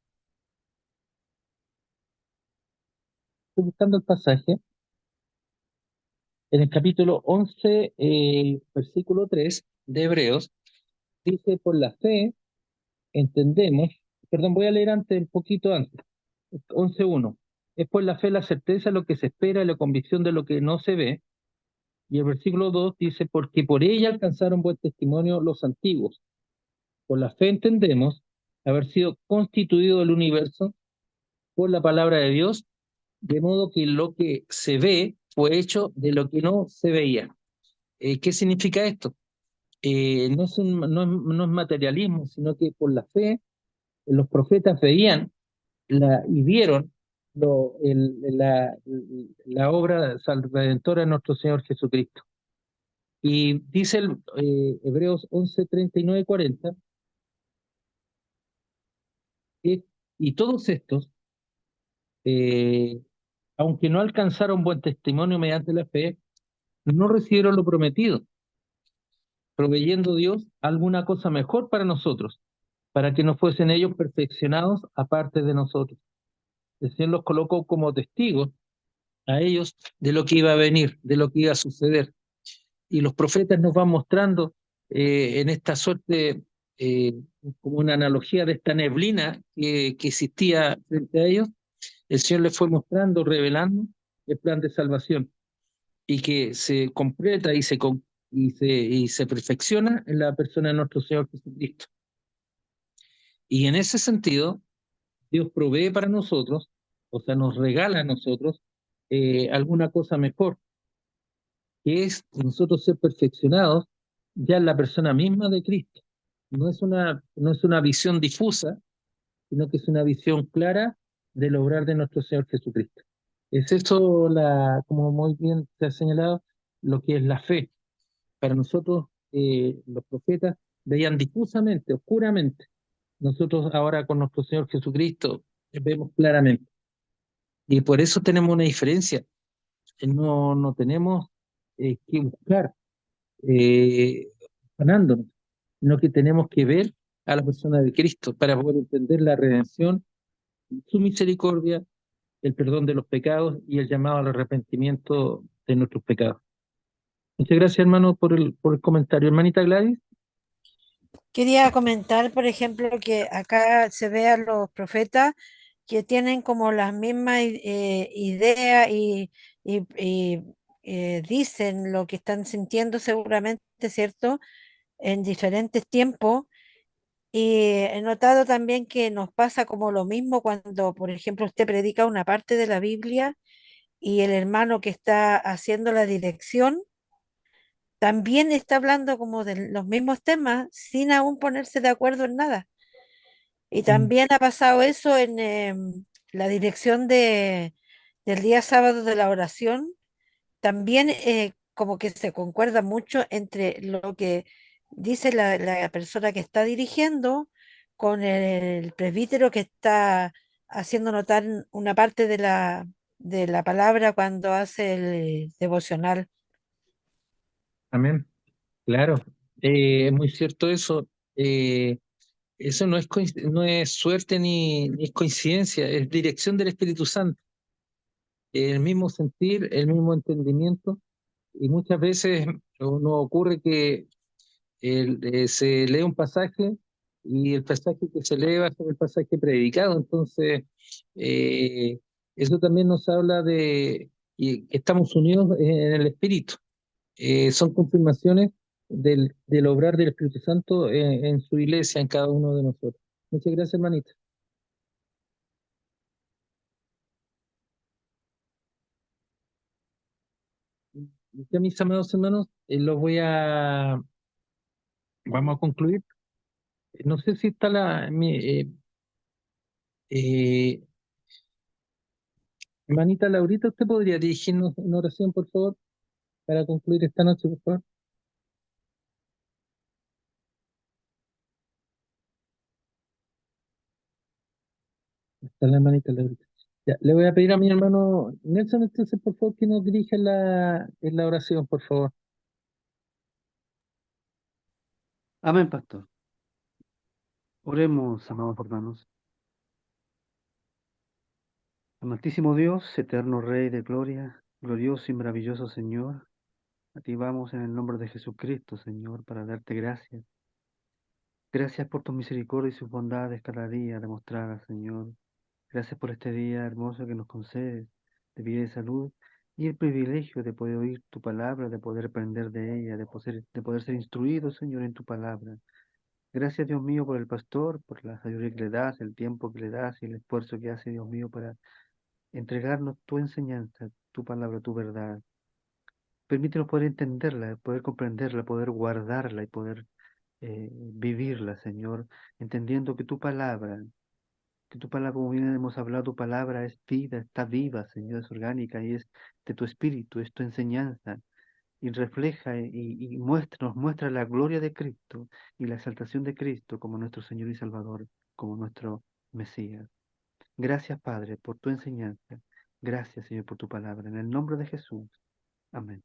buscando el pasaje, en el capítulo 11, versículo 3 de Hebreos, dice, por la fe entendemos, perdón, voy a leer antes, un poquito antes, 11:1. Es por la fe la certeza de lo que se espera y la convicción de lo que no se ve. Y el versículo 2 dice, porque por ella alcanzaron buen testimonio los antiguos. Por la fe entendemos haber sido constituido el universo por la palabra de Dios, de modo que lo que se ve fue hecho de lo que no se veía. ¿Qué significa esto? No es materialismo, sino que por la fe los profetas veían y vieron la obra redentora de nuestro Señor Jesucristo. Y dice Hebreos 11, 39, 40, y todos estos, eh, aunque no alcanzaron buen testimonio mediante la fe, no recibieron lo prometido, proveyendo Dios alguna cosa mejor para nosotros, para que no fuesen ellos perfeccionados aparte de nosotros. El Señor los colocó como testigos a ellos de lo que iba a venir, de lo que iba a suceder. Y los profetas nos van mostrando en esta suerte, eh, como una analogía de esta neblina que existía frente a ellos, el Señor les fue mostrando, revelando el plan de salvación y que se completa y se perfecciona en la persona de nuestro Señor Jesucristo. Y en ese sentido, Dios provee para nosotros, o sea, nos regala a nosotros alguna cosa mejor, que es nosotros ser perfeccionados ya en la persona misma de Cristo. No es una visión difusa, sino que es una visión clara del obrar de nuestro Señor Jesucristo. Es eso, como muy bien se ha señalado, lo que es la fe. Para nosotros, los profetas veían difusamente, oscuramente. Nosotros ahora con nuestro Señor Jesucristo vemos claramente. Y por eso tenemos una diferencia. No tenemos que buscar ganándonos, sino que tenemos que ver a la persona de Cristo para poder entender la redención, su misericordia, el perdón de los pecados y el llamado al arrepentimiento de nuestros pecados. Muchas gracias, hermano, por el comentario. Hermanita Gladys. Quería comentar, por ejemplo, que acá se ve a los profetas que tienen como las mismas ideas y dicen lo que están sintiendo seguramente, ¿cierto? En diferentes tiempos. Y he notado también que nos pasa como lo mismo cuando, por ejemplo, usted predica una parte de la Biblia y el hermano que está haciendo la dirección también está hablando como de los mismos temas sin aún ponerse de acuerdo en nada. Y también ha pasado eso en la dirección del día sábado de la oración. También como que se concuerda mucho entre lo que dice la persona que está dirigiendo con el presbítero que está haciendo notar una parte de la palabra cuando hace el devocional. Amén. Claro, es muy cierto eso. Eso no es suerte ni es coincidencia, es dirección del Espíritu Santo. El mismo sentir, el mismo entendimiento. Y muchas veces nos ocurre que se lee un pasaje y el pasaje que se lee va a ser el pasaje predicado. Entonces, eh, eso también nos habla que estamos unidos en el Espíritu. Son confirmaciones del obrar del Espíritu Santo en su iglesia, en cada uno de nosotros. Muchas gracias, hermanita. Y ya, mis amados hermanos, vamos a concluir. No sé si está eh, hermanita Laurita, ¿usted podría dirigirnos una oración, por favor, para concluir esta noche, por favor? Está la hermanita Laurita. Ya, le voy a pedir a mi hermano Nelson, entonces, por favor, que nos dirija en la oración, por favor. Amén, pastor. Oremos, amados hermanos. Amantísimo Dios, eterno Rey de gloria, glorioso y maravilloso Señor, a ti vamos en el nombre de Jesucristo, Señor, para darte gracias. Gracias por tu misericordia y sus bondades cada día demostradas, Señor. Gracias por este día hermoso que nos concedes de vida y salud y el privilegio de poder oír tu palabra, de poder aprender de ella, de poder ser instruido, Señor, en tu palabra. Gracias, Dios mío, por el pastor, por la sabiduría que le das, el tiempo que le das y el esfuerzo que hace, Dios mío, para entregarnos tu enseñanza, tu palabra, tu verdad. Permítenos poder entenderla, poder comprenderla, poder guardarla y poder vivirla, Señor, entendiendo que tu palabra, como bien hemos hablado, tu palabra es vida, está viva, Señor, es orgánica y es de tu espíritu, es tu enseñanza y refleja y nos muestra la gloria de Cristo y la exaltación de Cristo como nuestro Señor y Salvador, como nuestro Mesías. Gracias, Padre, por tu enseñanza. Gracias, Señor, por tu palabra. En el nombre de Jesús. Amén.